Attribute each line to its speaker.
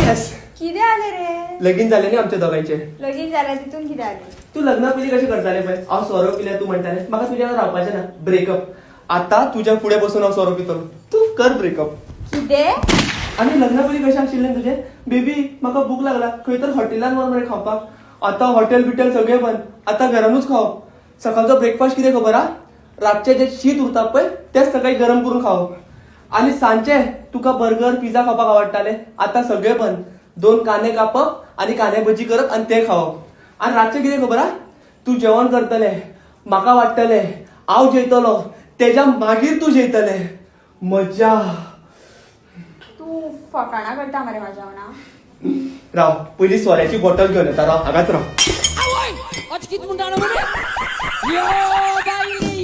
Speaker 1: किती आले रे?
Speaker 2: लगीन झाले नाही आमच्या दोघांचे.
Speaker 1: लगीन झाल्या तिथून किती आले?
Speaker 2: तू लग्न पहिले कशी करताले पण हांव सोरो पिल्या तू म्हणताले म्हाका तुझ्या रावपाचें ना ब्रेकअप. आता तुझ्या पुढे बसून हांव सोरो पितलो तू कर ब्रेकअप.
Speaker 1: किदे?
Speaker 2: आणि लग्न पयलीं कशें आशिल्लें तुजें बेबी म्हाका भूक लागला खंय तर हॉटेलान व्हर मरे खावपाक. आतां हॉटेल बिटेल सगळें बंद. आतां घरानूच खावप. सकाळचो ब्रेकफास्ट कितें खबर हा? रातचें जे शीत उरता पळय तेच सकाळी गरम करून खावप. आणि सांजचे तुका बर्गर पिझ्झा खावपाक आवडटाले आतां सगळें बंद. 2 कांदे कापप आणि कांदे भजी करप आणि ते खावप. आणि रातचें कितें खबर हा? तू जेवण करतले म्हाका वाडटले हांव जेयतलो तेज्या मागीर तू जेयतले. मजा.
Speaker 1: तू फकाणां करता मरे म्हाज्या वांगडा.
Speaker 2: राव पयलीं सोऱ्याची बॉटल घेवन येता राव हांगाच राव.
Speaker 3: आवय आज कित म्हणटा रे? यो बाई